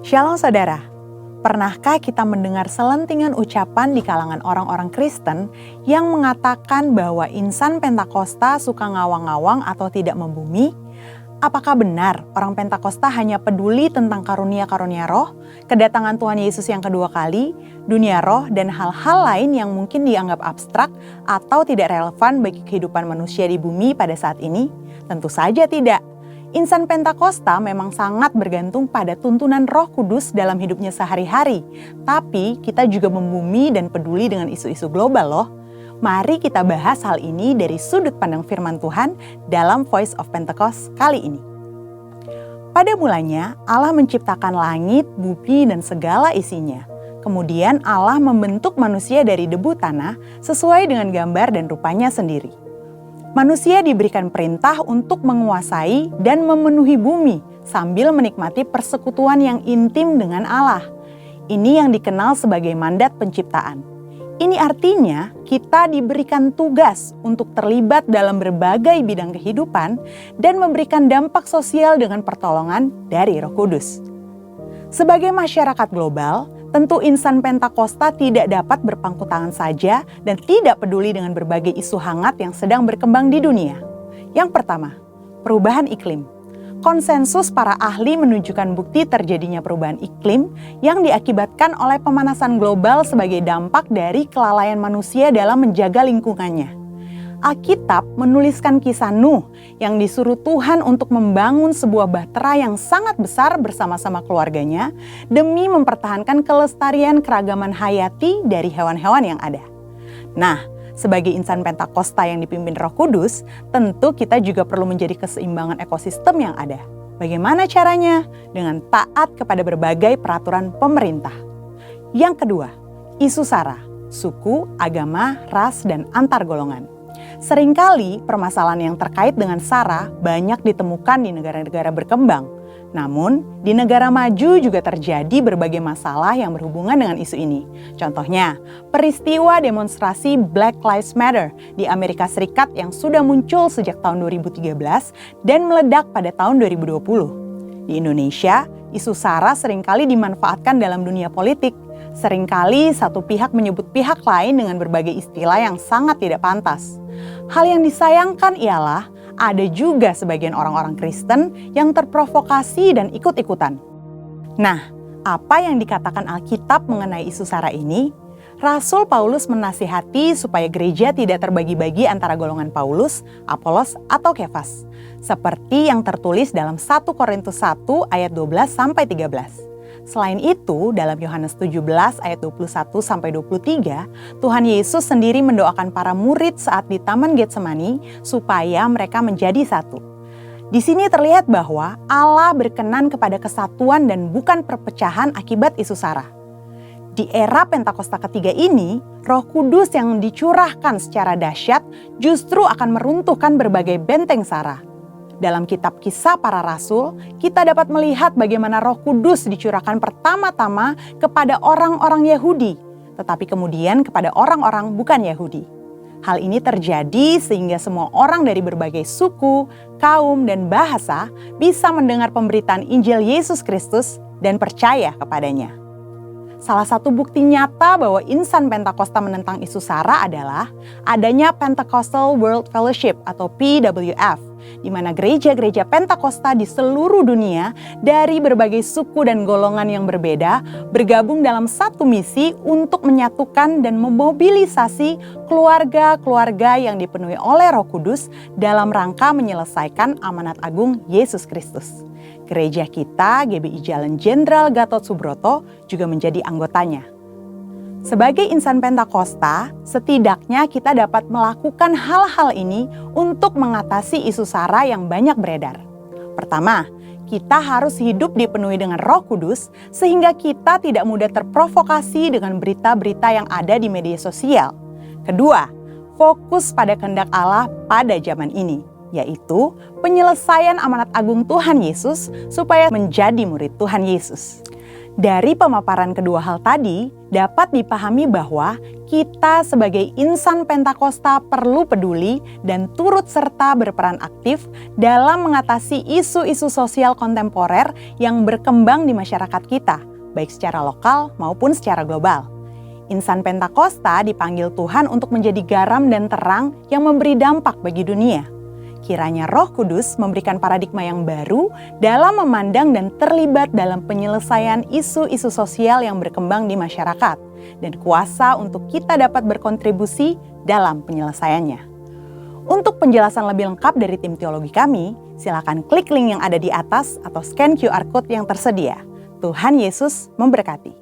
Shalom saudara, pernahkah kita mendengar selentingan ucapan di kalangan orang-orang Kristen yang mengatakan bahwa insan Pentakosta suka ngawang-ngawang atau tidak membumi? Apakah benar orang Pentakosta hanya peduli tentang karunia-karunia roh, kedatangan Tuhan Yesus yang kedua kali, dunia roh, dan hal-hal lain yang mungkin dianggap abstrak atau tidak relevan bagi kehidupan manusia di bumi pada saat ini? Tentu saja tidak. Insan Pentakosta memang sangat bergantung pada tuntunan Roh Kudus dalam hidupnya sehari-hari. Tapi kita juga membumi dan peduli dengan isu-isu global loh. Mari kita bahas hal ini dari sudut pandang firman Tuhan dalam Voice of Pentecost kali ini. Pada mulanya Allah menciptakan langit, bumi, dan segala isinya. Kemudian Allah membentuk manusia dari debu tanah sesuai dengan gambar dan rupanya sendiri. Manusia diberikan perintah untuk menguasai dan memenuhi bumi sambil menikmati persekutuan yang intim dengan Allah. Ini yang dikenal sebagai mandat penciptaan. Ini artinya kita diberikan tugas untuk terlibat dalam berbagai bidang kehidupan dan memberikan dampak sosial dengan pertolongan dari Roh Kudus. Sebagai masyarakat global, tentu insan Pentakosta tidak dapat berpangku tangan saja dan tidak peduli dengan berbagai isu hangat yang sedang berkembang di dunia. Yang pertama, perubahan iklim. Konsensus para ahli menunjukkan bukti terjadinya perubahan iklim yang diakibatkan oleh pemanasan global sebagai dampak dari kelalaian manusia dalam menjaga lingkungannya. Alkitab menuliskan kisah Nuh yang disuruh Tuhan untuk membangun sebuah bahtera yang sangat besar bersama-sama keluarganya demi mempertahankan kelestarian keragaman hayati dari hewan-hewan yang ada. Nah, sebagai insan Pentakosta yang dipimpin Roh Kudus, tentu kita juga perlu menjadi keseimbangan ekosistem yang ada. Bagaimana caranya? Dengan taat kepada berbagai peraturan pemerintah. Yang kedua, isu SARA, suku, agama, ras, dan antar golongan. Seringkali permasalahan yang terkait dengan SARA banyak ditemukan di negara-negara berkembang. Namun, di negara maju juga terjadi berbagai masalah yang berhubungan dengan isu ini. Contohnya, peristiwa demonstrasi Black Lives Matter di Amerika Serikat yang sudah muncul sejak tahun 2013 dan meledak pada tahun 2020. Di Indonesia, isu SARA seringkali dimanfaatkan dalam dunia politik. Seringkali satu pihak menyebut pihak lain dengan berbagai istilah yang sangat tidak pantas. Hal yang disayangkan ialah ada juga sebagian orang-orang Kristen yang terprovokasi dan ikut-ikutan. Nah, apa yang dikatakan Alkitab mengenai isu SARA ini? Rasul Paulus menasihati supaya gereja tidak terbagi-bagi antara golongan Paulus, Apolos, atau Kefas. Seperti yang tertulis dalam 1 Korintus 1 ayat 12-13. Selain itu, dalam Yohanes 17 ayat 21-23, Tuhan Yesus sendiri mendoakan para murid saat di Taman Getsemani supaya mereka menjadi satu. Di sini terlihat bahwa Allah berkenan kepada kesatuan dan bukan perpecahan akibat isu SARA. Di era Pentakosta ketiga ini, Roh Kudus yang dicurahkan secara dahsyat justru akan meruntuhkan berbagai benteng SARA. Dalam kitab Kisah Para Rasul, kita dapat melihat bagaimana Roh Kudus dicurahkan pertama-tama kepada orang-orang Yahudi, tetapi kemudian kepada orang-orang bukan Yahudi. Hal ini terjadi sehingga semua orang dari berbagai suku, kaum, dan bahasa bisa mendengar pemberitaan Injil Yesus Kristus dan percaya kepadanya. Salah satu bukti nyata bahwa insan Pentakosta menentang isu SARA adalah adanya Pentecostal World Fellowship atau PWF, di mana gereja-gereja Pentakosta di seluruh dunia dari berbagai suku dan golongan yang berbeda bergabung dalam satu misi untuk menyatukan dan memobilisasi keluarga-keluarga yang dipenuhi oleh Roh Kudus dalam rangka menyelesaikan amanat agung Yesus Kristus. Gereja kita, GBI Jalan Jenderal Gatot Subroto, juga menjadi anggotanya. Sebagai insan Pentakosta, setidaknya kita dapat melakukan hal-hal ini untuk mengatasi isu SARA yang banyak beredar. Pertama, kita harus hidup dipenuhi dengan Roh Kudus sehingga kita tidak mudah terprovokasi dengan berita-berita yang ada di media sosial. Kedua, fokus pada kehendak Allah pada zaman ini, yaitu penyelesaian amanat agung Tuhan Yesus supaya menjadi murid Tuhan Yesus. Dari pemaparan kedua hal tadi, dapat dipahami bahwa kita sebagai insan Pentakosta perlu peduli dan turut serta berperan aktif dalam mengatasi isu-isu sosial kontemporer yang berkembang di masyarakat kita, baik secara lokal maupun secara global. Insan Pentakosta dipanggil Tuhan untuk menjadi garam dan terang yang memberi dampak bagi dunia. Kiranya Roh Kudus memberikan paradigma yang baru dalam memandang dan terlibat dalam penyelesaian isu-isu sosial yang berkembang di masyarakat, dan kuasa untuk kita dapat berkontribusi dalam penyelesaiannya. Untuk penjelasan lebih lengkap dari tim teologi kami, silakan klik link yang ada di atas atau scan QR Code yang tersedia. Tuhan Yesus memberkati.